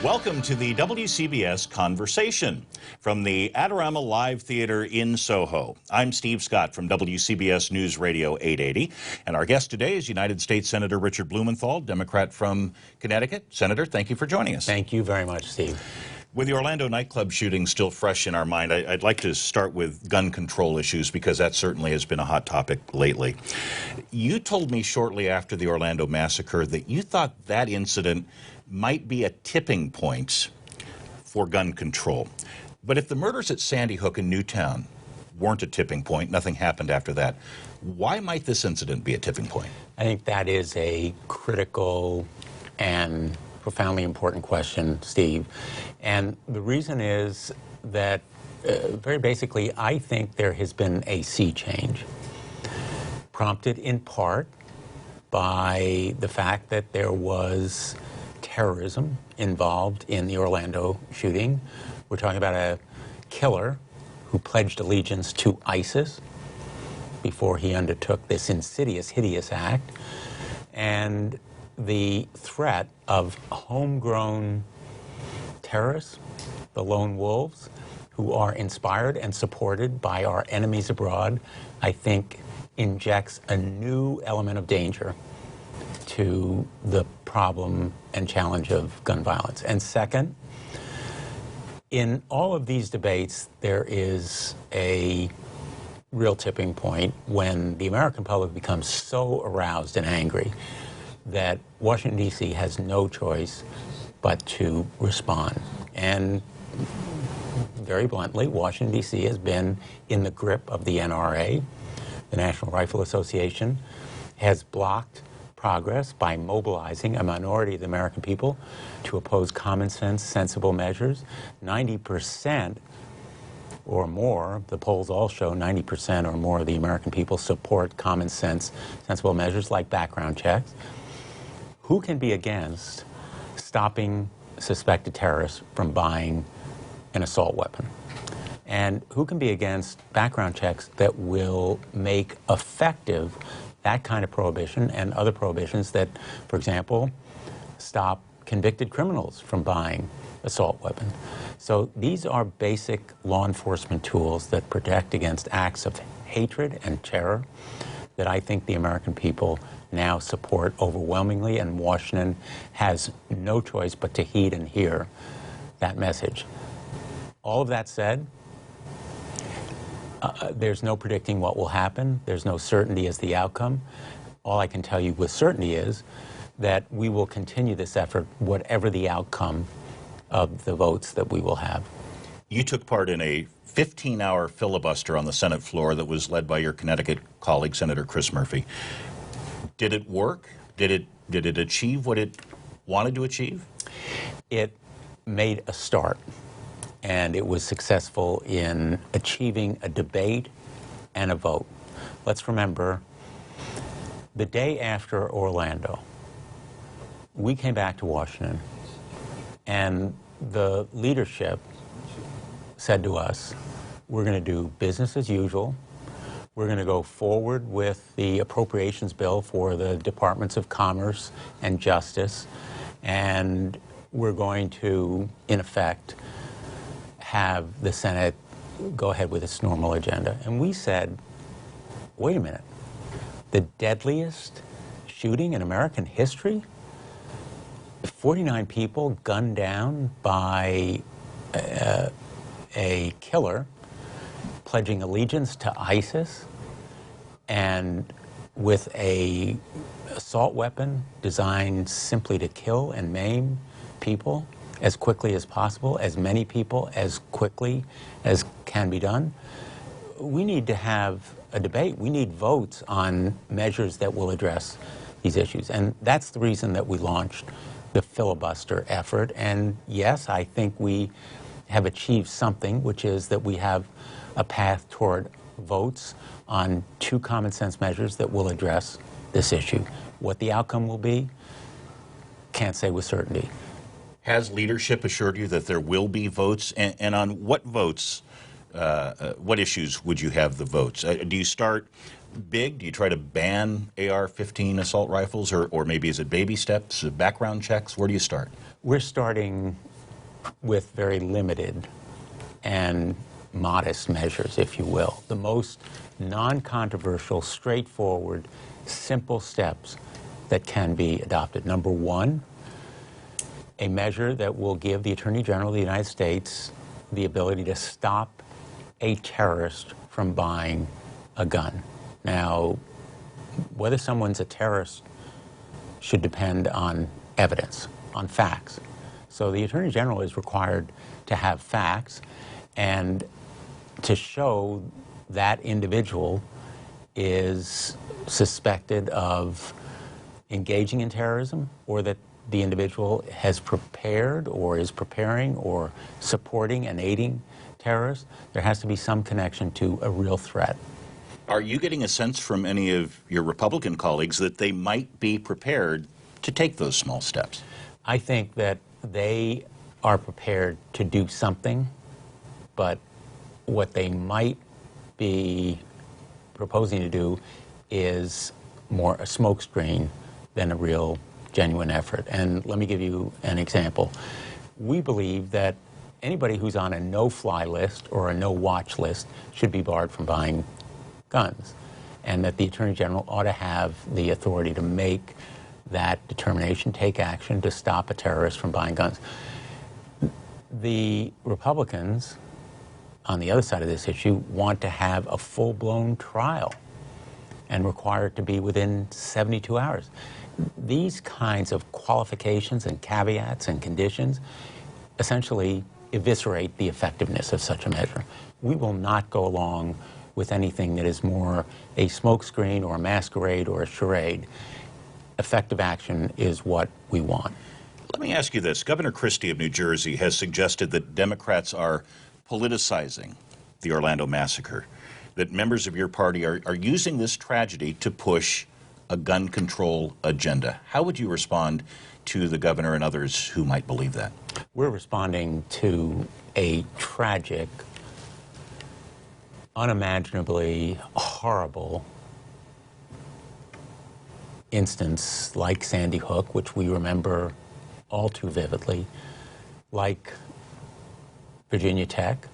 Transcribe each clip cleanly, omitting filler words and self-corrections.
Welcome to the WCBS Conversation from the Adorama Live Theater in Soho. I'm Steve Scott from WCBS News Radio 880, and our guest today is United States Senator Richard Blumenthal, Democrat from Connecticut. Senator, thank you for joining us. Thank you very much, Steve. With the Orlando nightclub shooting still fresh in our mind, I'd like to start with gun control issues because that certainly has been a hot topic lately. You told me shortly after the Orlando massacre that you thought that incident might be a tipping point for gun control. But if the murders at Sandy Hook and Newtown weren't a tipping point, nothing happened after that, why might this incident be a tipping point? I think that is a critical and profoundly important question, Steve. And the reason is that, very basically, I think there has been a sea change, prompted in part by the fact that there was terrorism involved in the Orlando shooting. We're talking about a killer who pledged allegiance to ISIS before he undertook this insidious, hideous act. And the threat of homegrown terrorists, the lone wolves, who are inspired and supported by our enemies abroad, I think injects a new element of danger to the problem and challenge of gun violence. And second, in all of these debates, there is a real tipping point when the American public becomes so aroused and angry that Washington, D.C. has no choice but to respond. And very bluntly, Washington, D.C. has been in the grip of the NRA. The National Rifle Association has blocked progress by mobilizing a minority of the American people to oppose common sense, sensible measures. 90% or more, the polls all show 90% or more of the American people support common sense, sensible measures like background checks. Who can be against stopping suspected terrorists from buying an assault weapon? And who can be against background checks that will make effective that kind of prohibition and other prohibitions that, for example, stop convicted criminals from buying assault weapons? So these are basic law enforcement tools that protect against acts of hatred and terror that I think the American people now support overwhelmingly, and Washington has no choice but to heed and hear that message. All of that said, there's no predicting what will happen. There's no certainty as the outcome. All I can tell you with certainty is that we will continue this effort, whatever the outcome of the votes that we will have. You took part in a 15-hour filibuster on the Senate floor that was led by your Connecticut colleague, Senator Chris Murphy. Did it work? Did it achieve what it wanted to achieve? It made a start, and it was successful in achieving a debate and a vote. Let's remember, the day after Orlando, we came back to Washington, and the leadership said to us, we're going to do business as usual. We're going to go forward with the appropriations bill for the Departments of Commerce and Justice, and we're going to, in effect, have the Senate go ahead with its normal agenda. And we said, wait a minute, the deadliest shooting in American history? 49 people gunned down by a killer pledging allegiance to ISIS, and with a assault weapon designed simply to kill and maim people as quickly as possible, as many people as quickly as can be done. We need to have a debate. We need votes on measures that will address these issues. And that's the reason that we launched the filibuster effort. And yes, I think we have achieved something, which is that we have a path toward votes on two common sense measures that will address this issue. What the outcome will be, can't say with certainty. Has leadership assured you that there will be votes? And on what votes, what issues would you have the votes? Do you start big? Do you try to ban AR-15 assault rifles? Or maybe is it baby steps, background checks? Where do you start? We're starting with very limited and modest measures, if you will. The most non-controversial, straightforward, simple steps that can be adopted. Number one, a measure that will give the Attorney General of the United States the ability to stop a terrorist from buying a gun. Now, whether someone's a terrorist should depend on evidence, on facts. So the Attorney General is required to have facts and to show that individual is suspected of engaging in terrorism, or that the individual has prepared or is preparing or supporting and aiding terrorists. There has to be some connection to a real threat. Are you getting a sense from any of your Republican colleagues that they might be prepared to take those small steps? I think that they are prepared to do something, but what they might be proposing to do is more a smokescreen than a real, genuine effort. And let me give you an example. We believe that anybody who's on a no-fly list or a no-watch list should be barred from buying guns, and that the Attorney General ought to have the authority to make that determination, take action to stop a terrorist from buying guns. The Republicans, on the other side of this issue, want to have a full-blown trial and require it to be within 72 hours. These kinds of qualifications and caveats and conditions essentially eviscerate the effectiveness of such a measure. We will not go along with anything that is more a smokescreen or a masquerade or a charade. Effective action is what we want. Let me ask you this. Governor Christie of New Jersey has suggested that Democrats are politicizing the Orlando massacre, that members of your party are using this tragedy to push a gun control agenda. How would you respond to the governor and others who might believe that? We're responding to a tragic, unimaginably horrible instance like Sandy Hook, which we remember all too vividly, like Virginia Tech,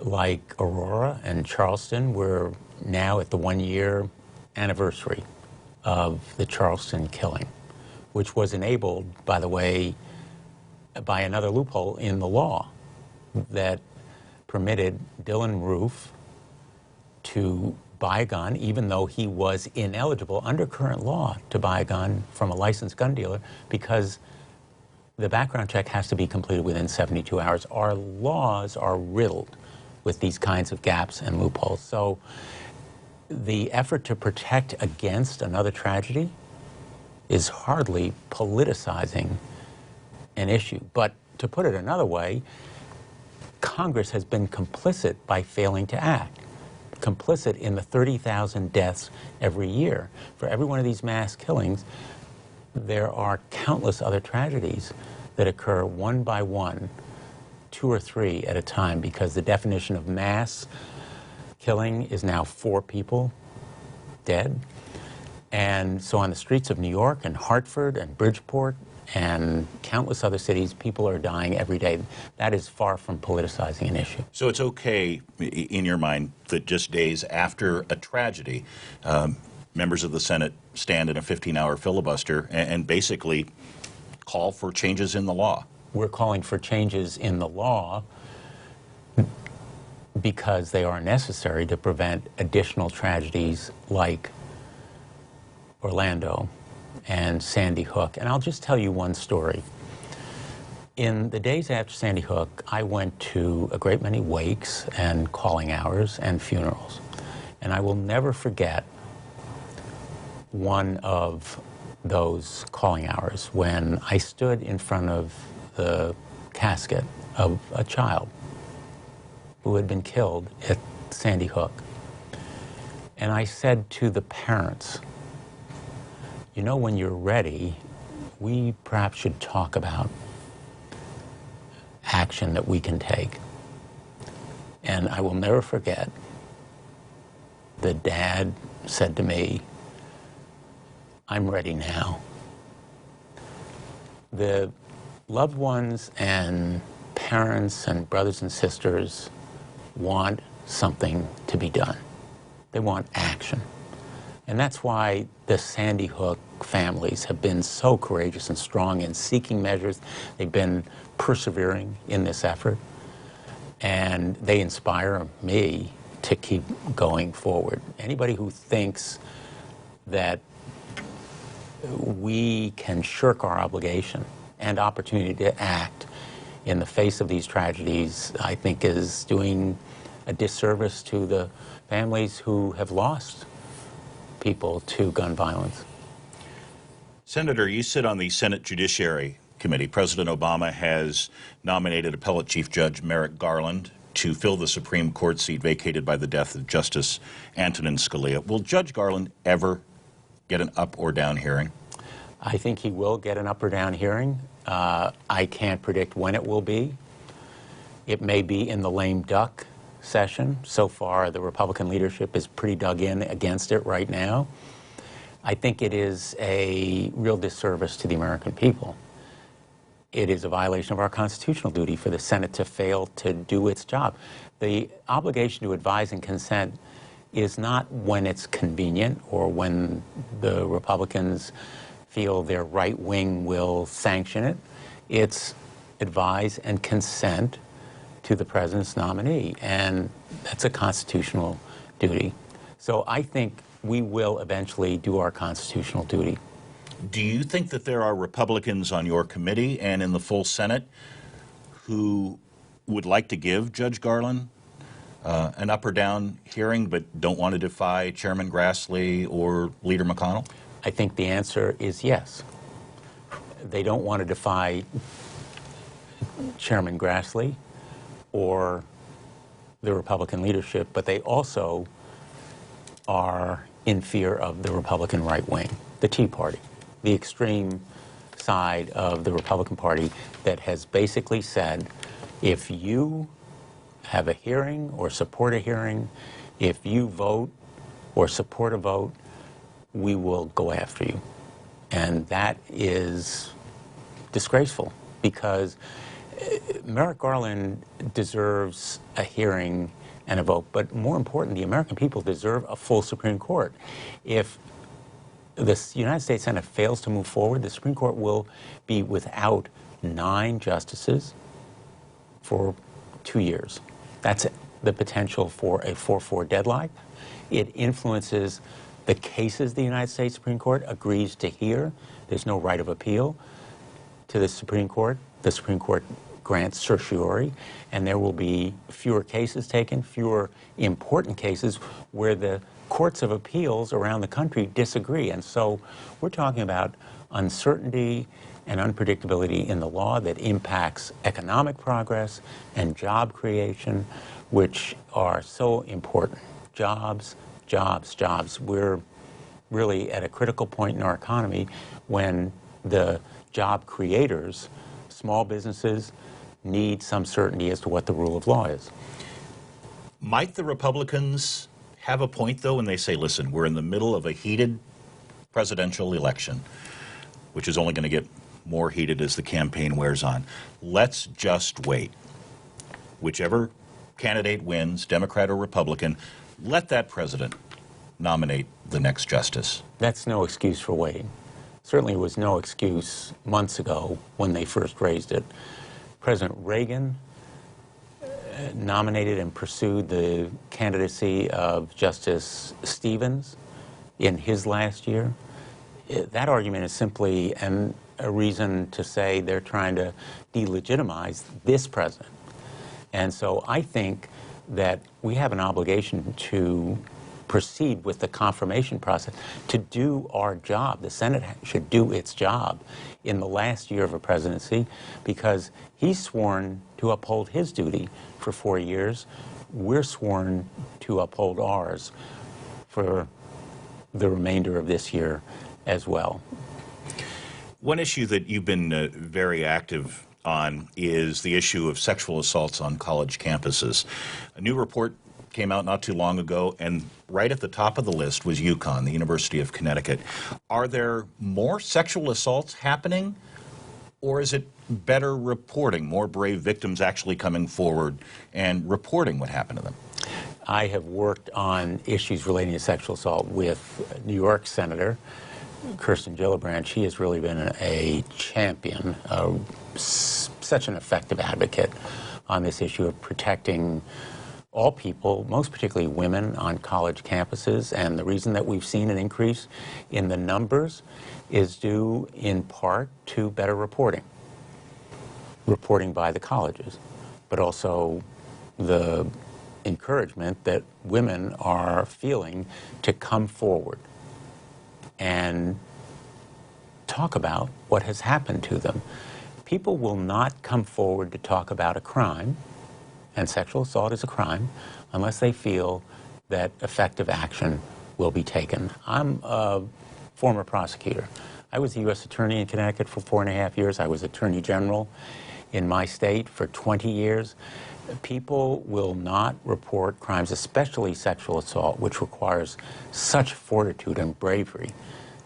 like Aurora and Charleston. We're now at the one-year anniversary of the Charleston killing, which was enabled, by the way, by another loophole in the law that permitted Dylan Roof to buy a gun, even though he was ineligible under current law to buy a gun from a licensed gun dealer, because the background check has to be completed within 72 hours. Our laws are riddled with these kinds of gaps and loopholes. So the effort to protect against another tragedy is hardly politicizing an issue. But to put it another way, Congress has been complicit by failing to act, complicit in the 30,000 deaths every year. For every one of these mass killings, there are countless other tragedies that occur one by one, 2 or 3 at a time, because the definition of mass killing is now 4 people dead. And so on the streets of New York and Hartford and Bridgeport and countless other cities, people are dying every day. That is far from politicizing an issue. So it's okay, in your mind, that just days after a tragedy, members of the Senate stand in a 15-hour filibuster and basically call for changes in the law? We're calling for changes in the law because they are necessary to prevent additional tragedies like Orlando and Sandy Hook. And I'll just tell you one story. In the days after Sandy Hook, I went to a great many wakes and calling hours and funerals. And I will never forget one of those calling hours when I stood in front of the casket of a child who had been killed at Sandy Hook. And I said to the parents, you know, when you're ready, we perhaps should talk about action that we can take. And I will never forget, the dad said to me, I'm ready now. The loved ones and parents and brothers and sisters want something to be done. They want action. And that's why the Sandy Hook families have been so courageous and strong in seeking measures. They've been persevering in this effort. And they inspire me to keep going forward. Anybody who thinks that we can shirk our obligation and opportunity to act in the face of these tragedies, I think is doing a disservice to the families who have lost people to gun violence. Senator, you sit on the Senate Judiciary Committee. President Obama has nominated Appellate Chief Judge Merrick Garland to fill the Supreme Court seat vacated by the death of Justice Antonin Scalia. Will Judge Garland ever get an up or down hearing? I think he will get an up or down hearing. I can't predict when it will be. It may be in the lame duck session. So far, the Republican leadership is pretty dug in against it right now. I think it is a real disservice to the American people. It is a violation of our constitutional duty for the Senate to fail to do its job. The obligation to advise and consent is not when it's convenient or when the Republicans feel their right wing will sanction it. It's advise and consent to the president's nominee, and that's a constitutional duty. So I think we will eventually do our constitutional duty. Do you think that there are Republicans on your committee and in the full Senate who would like to give Judge Garland an up or down hearing but don't want to defy Chairman Grassley or Leader McConnell? I think the answer is yes. They don't want to defy Chairman Grassley or the Republican leadership, but they also are in fear of the Republican right wing, the Tea Party, the extreme side of the Republican Party that has basically said, if you have a hearing or support a hearing, if you vote or support a vote, we will go after you. And that is disgraceful because Merrick Garland deserves a hearing and a vote, but more important, the American people deserve a full Supreme Court. If the United States Senate fails to move forward, the Supreme Court will be without 9 justices for 2 years. That's the potential for a 4-4 deadlock. It influences the cases the United States Supreme Court agrees to hear. There's no right of appeal to the Supreme Court. The Supreme Court grants certiorari, and there will be fewer cases taken, fewer important cases where the courts of appeals around the country disagree. And so we're talking about uncertainty and unpredictability in the law that impacts economic progress and job creation, which are so important. Jobs, jobs, jobs. We're really at a critical point in our economy when the job creators, small businesses, need some certainty as to what the rule of law is. Might the Republicans have a point, though, when they say, listen, we're in the middle of a heated presidential election, which is only going to get more heated as the campaign wears on. Let's just wait. Whichever candidate wins, Democrat or Republican, let that president nominate the next justice. That's no excuse for waiting. Certainly was no excuse months ago when they first raised it. President Reagan nominated and pursued the candidacy of Justice Stevens in his last year. That argument is simply a reason to say they're trying to delegitimize this president. And so I think that we have an obligation to proceed with the confirmation process, to do our job. The Senate should do its job in the last year of a presidency because he's sworn to uphold his duty for 4 years. We're sworn to uphold ours for the remainder of this year as well. One issue that you've been very active on is the issue of sexual assaults on college campuses. A new report came out not too long ago, and right at the top of the list was UConn, the University of Connecticut. Are there more sexual assaults happening Or is it better reporting, more brave victims actually coming forward and reporting what happened to them? I have worked on issues relating to sexual assault with New York Senator Kirsten Gillibrand. She has really been a champion, such an effective advocate on this issue of protecting all people, most particularly women, on college campuses. And the reason that we've seen an increase in the numbers is due in part to better reporting by the colleges, but also the encouragement that women are feeling to come forward and talk about what has happened to them. People will not come forward to talk about a crime, and sexual assault is a crime, unless they feel that effective action will be taken. I'm a former prosecutor. I was the U.S. Attorney in Connecticut for 4.5 years. I was Attorney General in my state for 20 years. People will not report crimes, especially sexual assault, which requires such fortitude and bravery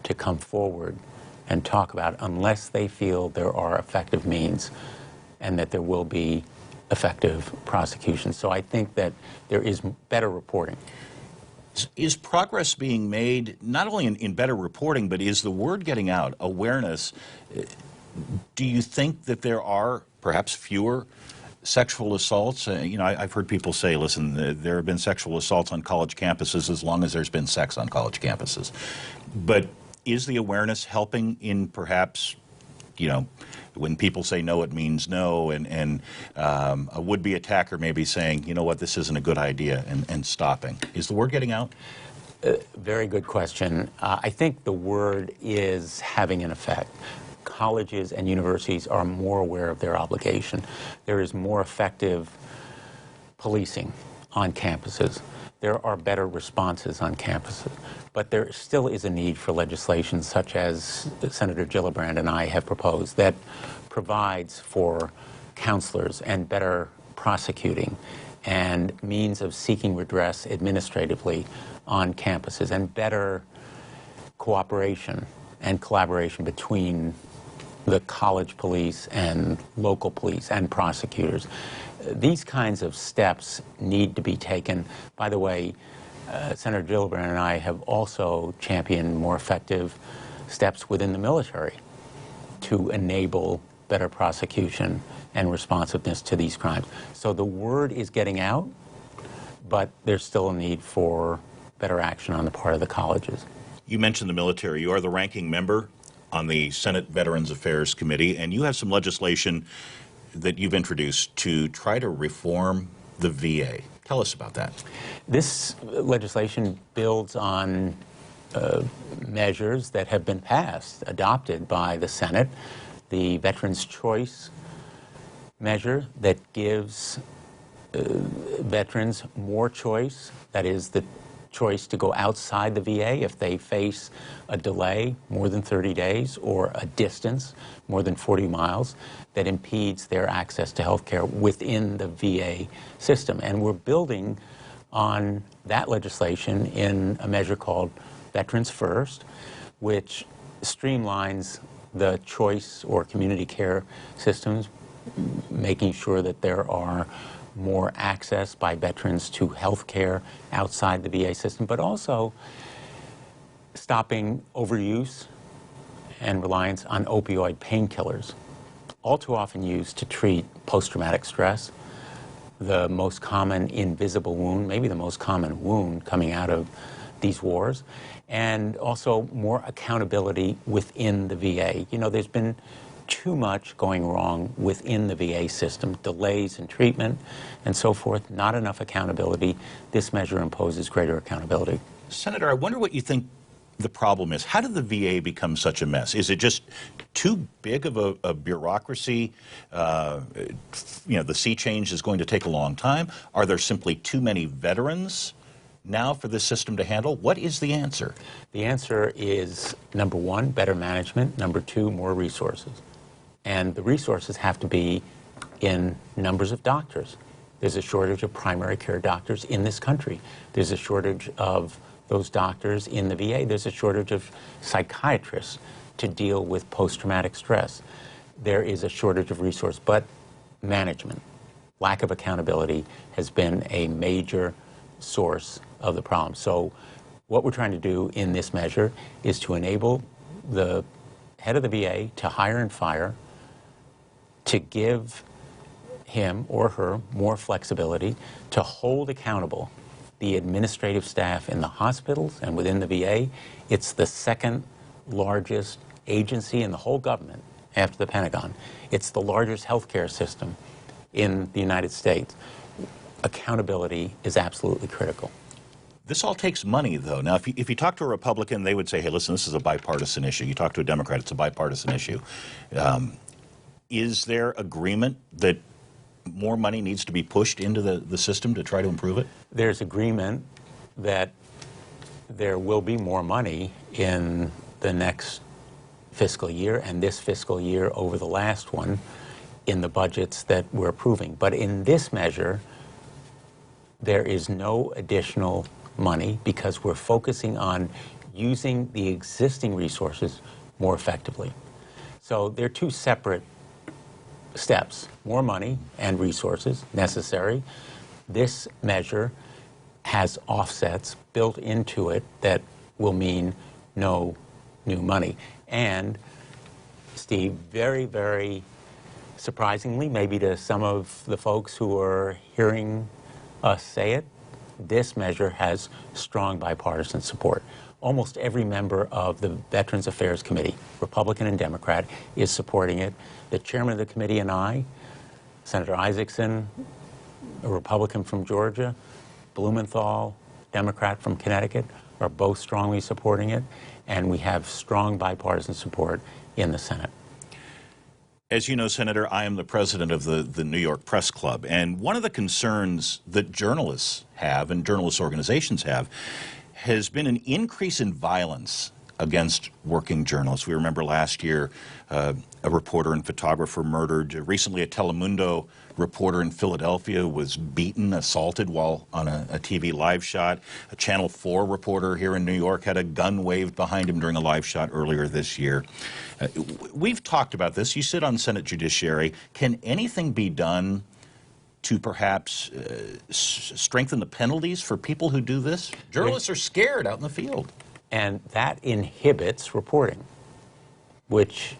to come forward and talk about, unless they feel there are effective means and that there will be effective prosecution. So I think that there is better reporting. Is progress being made not only in better reporting, but is the word getting out, awareness? Do you think that there are perhaps fewer sexual assaults? I've heard people say, listen, there have been sexual assaults on college campuses as long as there's been sex on college campuses. But is the awareness helping in perhaps, when people say no, it means no, and a would-be attacker may be saying, you know what, this isn't a good idea, and stopping. Is the word getting out? Very good question. I think the word is having an effect. Colleges and universities are more aware of their obligation. There is more effective policing on campuses. There are better responses on campuses. But there still is a need for legislation such as Senator Gillibrand and I have proposed that provides for counselors and better prosecuting and means of seeking redress administratively on campuses, and better cooperation and collaboration between the college police and local police and prosecutors. These kinds of steps need to be taken. By the way, Senator Gillibrand and I have also championed more effective steps within the military to enable better prosecution and responsiveness to these crimes. So the word is getting out, but there's still a need for better action on the part of the colleges. You mentioned the military. You are the ranking member on the Senate Veterans Affairs Committee, and you have some legislation that you've introduced to try to reform the VA. Tell us about that. This legislation builds on measures that have been passed, adopted by the Senate. The Veterans' Choice measure that gives veterans more choice, that is, the choice to go outside the VA if they face a delay more than 30 days or a distance more than 40 miles that impedes their access to health care within the VA system. And we're building on that legislation in a measure called Veterans First, which streamlines the choice or community care systems, making sure that there are more access by veterans to health care outside the VA system, but also stopping overuse and reliance on opioid painkillers, all too often used to treat post-traumatic stress, the most common invisible wound, maybe the most common wound coming out of these wars, and also more accountability within the VA. There's been too much going wrong within the VA system, delays in treatment and so forth, not enough accountability. This measure imposes greater accountability. Senator, I wonder what you think the problem is. How did the VA become such a mess? Is it just too big of a bureaucracy? The sea change is going to take a long time. Are there simply too many veterans now for this system to handle? What is the answer? The answer is, number one, better management. Number two, more resources. And the resources have to be in numbers of doctors. There's a shortage of primary care doctors in this country. There's a shortage of those doctors in the VA. There's a shortage of psychiatrists to deal with post-traumatic stress. there is a shortage of resource, but management, lack of accountability has been a major source of the problem. So what we're trying to do in this measure is to enable the head of the VA to hire and fire, to give him or her more flexibility, to hold accountable the administrative staff in the hospitals and within the VA. It's the second largest agency in the whole government after the Pentagon. It's the largest healthcare system in the United States. Accountability is absolutely critical. This all takes money, though. Now, if you talk to a Republican, they would say, hey, listen, this is a bipartisan issue. You talk to a Democrat, it's a bipartisan issue. Is there agreement that more money needs to be pushed into the system to try to improve it? There's agreement that there will be more money in the next fiscal year and this fiscal year over the last one in the budgets that we're approving. But in this measure, there is no additional money because we're focusing on using the existing resources more effectively. So they're two separate steps, more money and resources necessary. This measure has offsets built into it that will mean no new money. And, Steve, very, very surprisingly, maybe to some of the folks who are hearing us say it, this measure has strong bipartisan support. Almost every member of the Veterans Affairs Committee, Republican and Democrat, is supporting it. The chairman of the committee and I, Senator Isaacson, a Republican from Georgia, Blumenthal, Democrat from Connecticut, are both strongly supporting it, and we have strong bipartisan support in the Senate. As you know, Senator, I am the president of the New York Press Club, and one of the concerns that journalists have and journalist organizations have has been an increase in violence against working journalists. We remember last year a reporter and photographer murdered. Recently, a Telemundo reporter in Philadelphia was beaten, assaulted while on a TV live shot. A Channel 4 reporter here in New York had a gun waved behind him during a live shot earlier this year. We've talked about this. You sit on Senate Judiciary. Can anything be done to perhaps strengthen the penalties for people who do this? Journalists are scared out in the field. And that inhibits reporting, which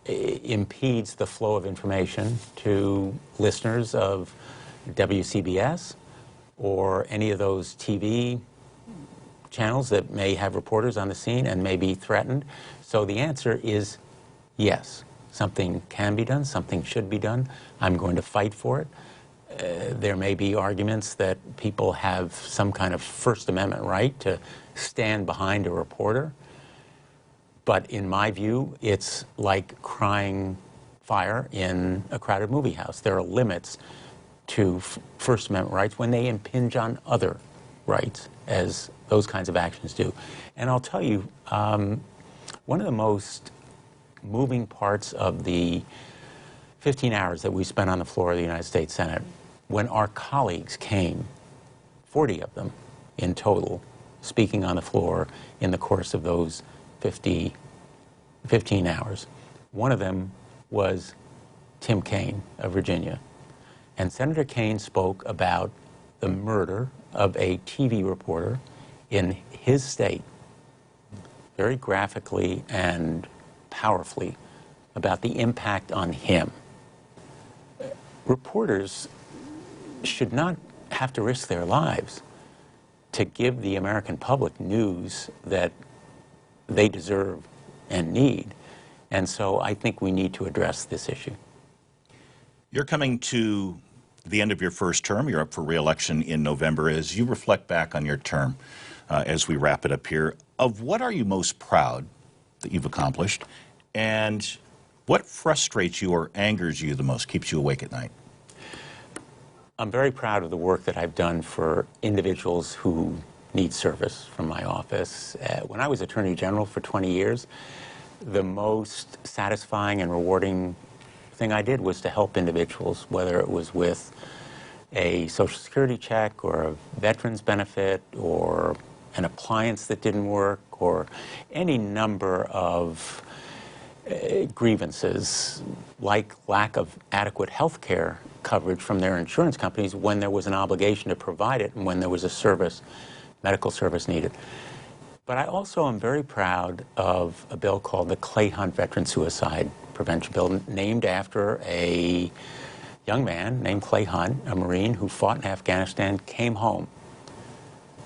impedes the flow of information to listeners of WCBS or any of those TV channels that may have reporters on the scene and may be threatened. So the answer is yes. Something can be done, something should be done. I'm going to fight for it. There may be arguments that people have some kind of First Amendment right to stand behind a reporter. But in my view, it's like crying fire in a crowded movie house. There are limits to First Amendment rights when they impinge on other rights, as those kinds of actions do. And I'll tell you, one of the most moving parts of the 15 hours that we spent on the floor of the United States Senate, when our colleagues came, 40 of them in total, speaking on the floor in the course of those 15 hours. One of them was Tim Kaine of Virginia. And Senator Kaine spoke about the murder of a TV reporter in his state, very graphically and powerfully, about the impact on him. Reporters should not have to risk their lives to give the American public news that they deserve and need. And so I think we need to address this issue. You're coming to the end of your first term. You're up for re-election in November. As you reflect back on your term, as we wrap it up here, of what are you most proud that you've accomplished, and what frustrates you or angers you the most, keeps you awake at night? I'm very proud of the work that I've done for individuals who need service from my office. When I was Attorney General for 20 years, the most satisfying and rewarding thing I did was to help individuals, whether it was with a Social Security check or a veterans benefit or an appliance that didn't work or any number of grievances like lack of adequate health care coverage from their insurance companies when there was an obligation to provide it and when there was a service, medical service needed. But I also am very proud of a bill called the Clay Hunt Veteran Suicide Prevention Bill, named after a young man named Clay Hunt, a Marine who fought in Afghanistan, came home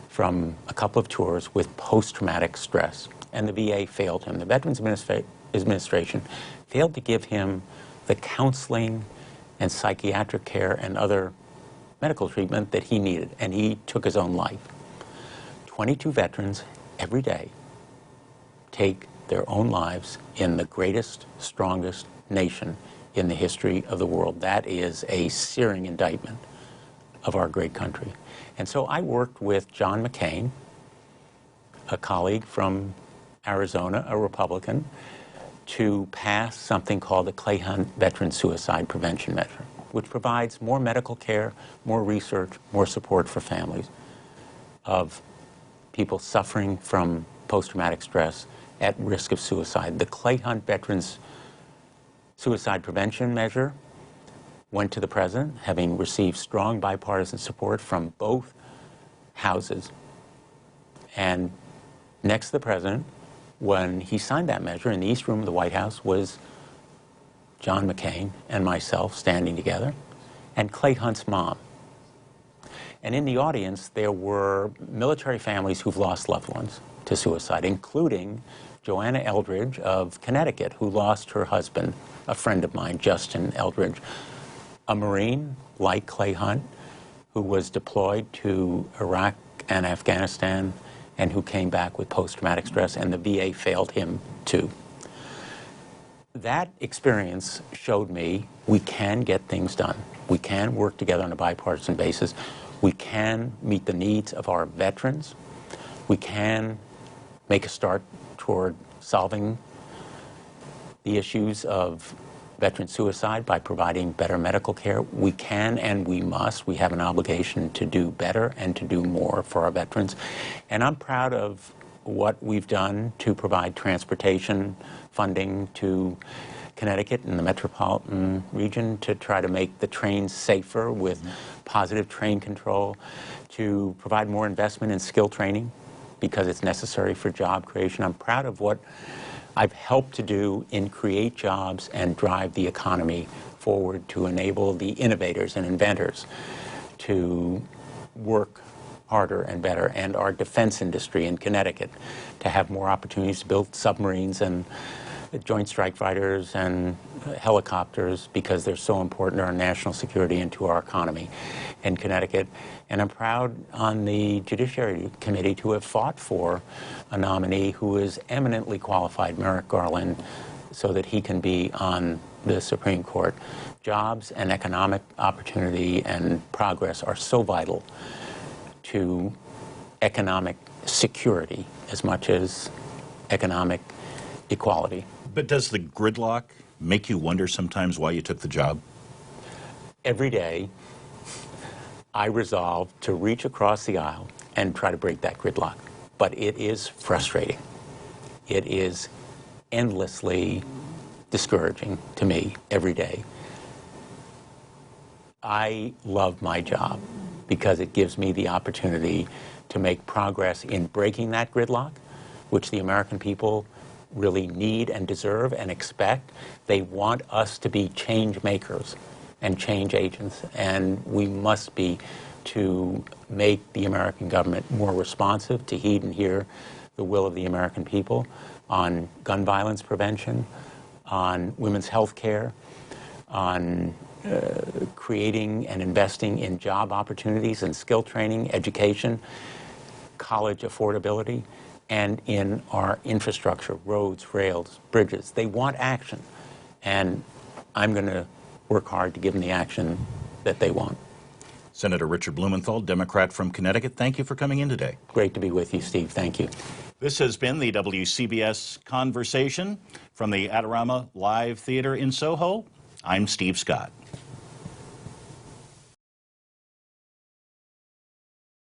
from a couple of tours with post-traumatic stress, and the VA failed him. The Veterans Administration failed to give him the counseling and psychiatric care and other medical treatment that he needed, and he took his own life. 22 veterans every day take their own lives in the greatest, strongest nation in the history of the world. That is a searing indictment of our great country. And so I worked with John McCain, a colleague from Arizona, a Republican, to pass something called the Clay Hunt Veteran Suicide Prevention Measure, which provides more medical care, more research, more support for families of people suffering from post-traumatic stress at risk of suicide. The Clay Hunt Veterans Suicide Prevention Measure went to the president, having received strong bipartisan support from both houses. And next to the president, when he signed that measure in the East Room of the White House, was John McCain and myself standing together, and Clay Hunt's mom. And in the audience, there were military families who've lost loved ones to suicide, including Joanna Eldridge of Connecticut, who lost her husband, a friend of mine, Justin Eldridge, a Marine like Clay Hunt, who was deployed to Iraq and Afghanistan and who came back with post-traumatic stress, and the VA failed him too. That experience showed me we can get things done. We can work together on a bipartisan basis. We can meet the needs of our veterans. We can make a start toward solving the issues of veteran suicide by providing better medical care. We can and we must. We have an obligation to do better and to do more for our veterans. And I'm proud of what we've done to provide transportation funding to Connecticut and the metropolitan region to try to make the trains safer with positive train control, to provide more investment in skill training because it's necessary for job creation. I'm proud of what I've helped to do in create jobs and drive the economy forward to enable the innovators and inventors to work harder and better, and our defense industry in Connecticut to have more opportunities to build submarines and joint strike fighters and helicopters because they're so important to our national security and to our economy in Connecticut. And I'm proud on the Judiciary Committee to have fought for a nominee who is eminently qualified, Merrick Garland, so that he can be on the Supreme Court. Jobs and economic opportunity and progress are so vital to economic security as much as economic equality. But does the gridlock make you wonder sometimes why you took the job? Every day, I resolve to reach across the aisle and try to break that gridlock. But it is frustrating. It is endlessly discouraging to me every day. I love my job because it gives me the opportunity to make progress in breaking that gridlock, which the American people really need and deserve and expect. They want us to be change makers and change agents, and we must be to make the American government more responsive, to heed and hear the will of the American people on gun violence prevention, on women's health care, on creating and investing in job opportunities and skill training, education, college affordability, and in our infrastructure, roads, rails, bridges. They want action, and I'm going to work hard to give them the action that they want. Senator Richard Blumenthal, Democrat from Connecticut, thank you for coming in today. Great to be with you, Steve. Thank you. This has been the WCBS Conversation from the Adorama Live Theater in Soho. I'm Steve Scott.